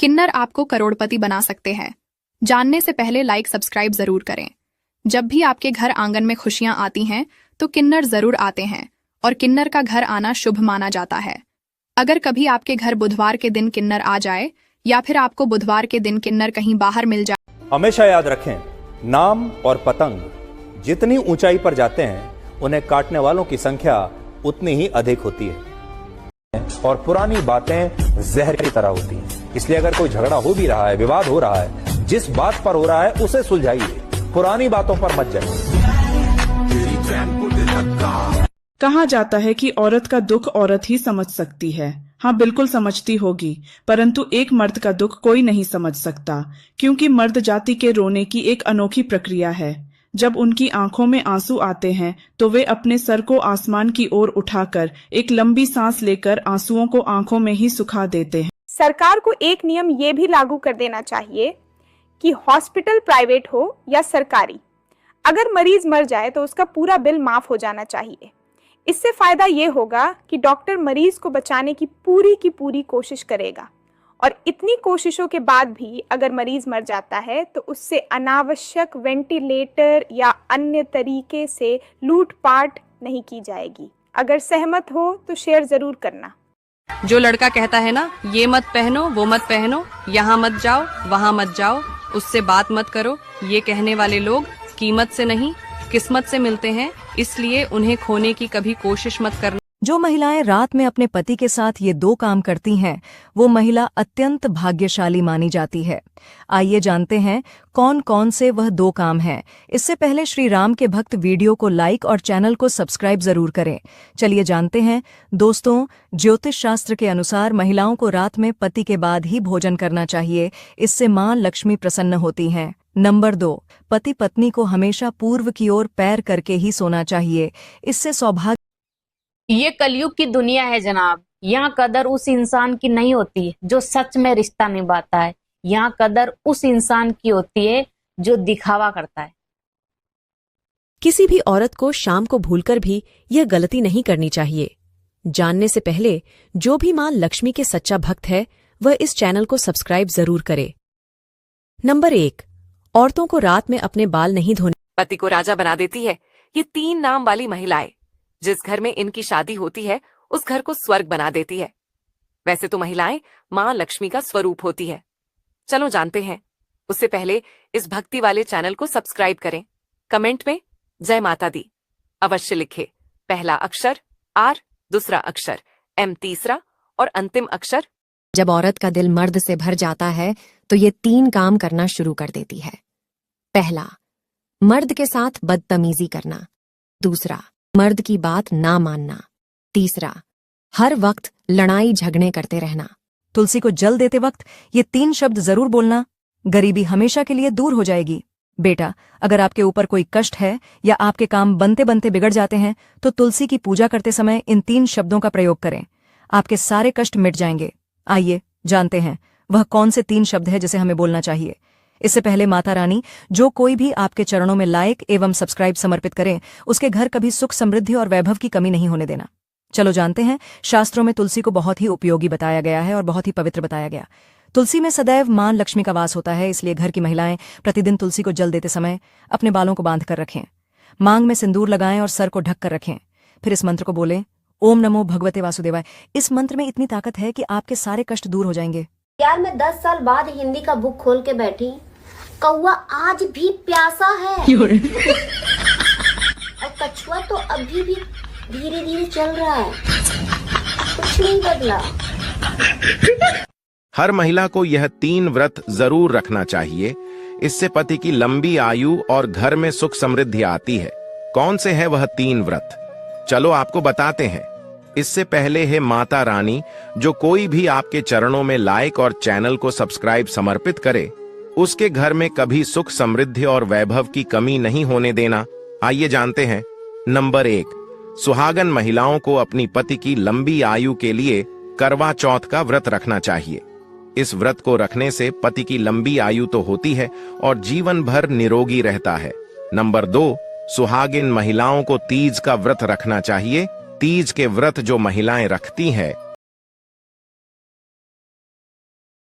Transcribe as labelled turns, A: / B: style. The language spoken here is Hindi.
A: किन्नर आपको करोड़पति बना सकते हैं। जानने से पहले लाइक सब्सक्राइब जरूर करें। जब भी आपके घर आंगन में खुशियां आती हैं तो किन्नर जरूर आते हैं और किन्नर का घर आना शुभ माना जाता है। अगर कभी आपके घर बुधवार के दिन किन्नर आ जाए या फिर आपको बुधवार के दिन किन्नर कहीं बाहर मिल जाए,
B: हमेशा याद रखें, नाम और पतंग जितनी ऊंचाई पर जाते हैं उन्हें काटने वालों की संख्या उतनी ही अधिक होती है और पुरानी बातें जहर की तरह होती हैं। इसलिए अगर कोई झगड़ा हो भी रहा है, विवाद हो रहा है, जिस बात पर हो रहा है उसे सुलझाइए, पुरानी बातों पर मत जाइए।
C: कहा जाता है कि औरत का दुख औरत ही समझ सकती है। हाँ, बिल्कुल समझती होगी, परंतु एक मर्द का दुख कोई नहीं समझ सकता, क्योंकि मर्द जाति के रोने की एक अनोखी प्रक्रिया है। जब उनकी आंखों में आंसू आते हैं तो वे अपने सर को आसमान की ओर उठाकर एक लंबी सांस लेकर आंसुओं को आंखों में ही सुखा देते हैं।
D: सरकार को एक नियम ये भी लागू कर देना चाहिए कि हॉस्पिटल प्राइवेट हो या सरकारी, अगर मरीज मर जाए तो उसका पूरा बिल माफ हो जाना चाहिए। इससे फायदा ये होगा कि डॉक्टर मरीज को बचाने की पूरी कोशिश करेगा और इतनी कोशिशों के बाद भी अगर मरीज मर जाता है तो उससे अनावश्यक वेंटिलेटर या अन्य तरीके से लूटपाट नहीं की जाएगी। अगर सहमत हो तो शेयर जरूर करना।
E: जो लड़का कहता है ना, ये मत पहनो वो मत पहनो, यहाँ मत जाओ वहाँ मत जाओ, उससे बात मत करो, ये कहने वाले लोग कीमत से नहीं किस्मत से मिलते हैं, इसलिए उन्हें खोने की कभी कोशिश मत करना।
F: जो महिलाएं रात में अपने पति के साथ ये दो काम करती हैं, वो महिला अत्यंत भाग्यशाली मानी जाती है। आइए जानते हैं कौन कौन से वह दो काम हैं। इससे पहले श्री राम के भक्त वीडियो को लाइक और चैनल को सब्सक्राइब जरूर करें। चलिए जानते हैं। दोस्तों, ज्योतिष शास्त्र के अनुसार महिलाओं को रात में पति के बाद ही भोजन करना चाहिए, इससे मां लक्ष्मी प्रसन्न होती हैं। नंबर 2, पति पत्नी को हमेशा पूर्व की ओर पैर करके ही सोना चाहिए, इससे सौभाग्य।
G: ये कलयुग की दुनिया है जनाब। यहाँ कदर उस इंसान की नहीं होती जो सच में रिश्ता निभाता है, यहाँ कदर उस इंसान की होती है जो दिखावा करता है।
H: किसी भी औरत को शाम को भूलकर भी यह गलती नहीं करनी चाहिए। जानने से पहले जो भी मां लक्ष्मी के सच्चा भक्त है वह इस चैनल को सब्सक्राइब जरूर करे। नंबर 1, औरतों को रात में अपने बाल नहीं धोने।
I: पति को राजा बना देती है ये 3 नाम वाली महिलाएं। जिस घर में इनकी शादी होती है उस घर को स्वर्ग बना देती है। वैसे तो महिलाएं मां लक्ष्मी का स्वरूप होती है। चलो जानते हैं। उससे पहले इस भक्ति वाले चैनल को सब्सक्राइब करें। कमेंट में जय माता दी अवश्य लिखें। पहला अक्षर R, दूसरा अक्षर M, तीसरा और अंतिम अक्षर।
J: जब औरत का दिल मर्द से भर जाता है तो ये 3 काम करना शुरू कर देती है। पहला, मर्द के साथ बदतमीजी करना। दूसरा, मर्द की बात ना मानना। तीसरा, हर वक्त लड़ाई झगड़े करते रहना।
F: तुलसी को जल देते वक्त ये 3 शब्द जरूर बोलना, गरीबी हमेशा के लिए दूर हो जाएगी। बेटा, अगर आपके ऊपर कोई कष्ट है या आपके काम बनते बनते बिगड़ जाते हैं तो तुलसी की पूजा करते समय इन 3 शब्दों का प्रयोग करें, आपके सारे कष्ट मिट जाएंगे। आइए जानते हैं वह कौन से 3 शब्द है जिसे हमें बोलना चाहिए। इससे पहले माता रानी, जो कोई भी आपके चरणों में लाइक एवं सब्सक्राइब समर्पित करें उसके घर कभी सुख समृद्धि और वैभव की कमी नहीं होने देना। चलो जानते हैं। शास्त्रों में तुलसी को बहुत ही उपयोगी बताया गया है और बहुत ही पवित्र बताया गया। तुलसी में सदैव मां लक्ष्मी का वास होता है, इसलिए घर की महिलाएं प्रतिदिन तुलसी को जल देते समय अपने बालों को बांध कर रखें, मांग में सिंदूर लगाएं और सर को ढक कर रखें। फिर इस मंत्र को बोलें, ओम नमो भगवते वासुदेवाय। इस मंत्र में इतनी ताकत है कि आपके सारे कष्ट दूर हो जाएंगे।
K: यार, मैं 10 साल बाद हिंदी का बुक खोल के बैठी, कौवा आज भी प्यासा है और कछुआ तो अभी भी धीरे धीरे चल रहा है, कुछ नहीं बदला।
L: हर महिला को यह 3 व्रत जरूर रखना चाहिए, इससे पति की लंबी आयु और घर में सुख समृद्धि आती है। कौन से है वह 3 व्रत? चलो आपको बताते हैं। इससे पहले है माता रानी, जो कोई भी आपके चरणों में लाइक और चैनल को सब्सक्राइब समर्पित करे उसके घर में कभी सुख समृद्धि और वैभव की कमी नहीं होने देना। आइए जानते हैं। नंबर 1, सुहागन महिलाओं को अपनी पति की लंबी आयु के लिए करवा चौथ का व्रत रखना चाहिए। इस व्रत को रखने से पति की लंबी आयु तो होती है और जीवन भर निरोगी रहता है। नंबर 2, सुहागिन महिलाओं को तीज का व्रत रखना चाहिए। तीज के व्रत जो महिलाएं रखती हैं